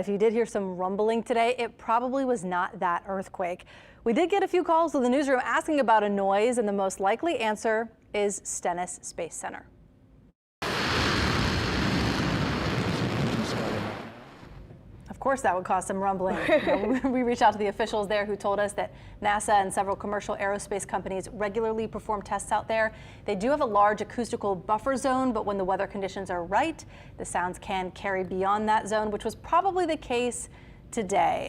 If you did hear some rumbling today, it probably was not that earthquake. We did get a few calls to the newsroom asking about a noise, and the most likely answer is Stennis Space Center. Of course, that would cause some rumbling. We reached out to the officials there who told us that NASA and several commercial aerospace companies regularly perform tests out there. They do have a large acoustical buffer zone, but when the weather conditions are right, the sounds can carry beyond that zone, which was probably the case today.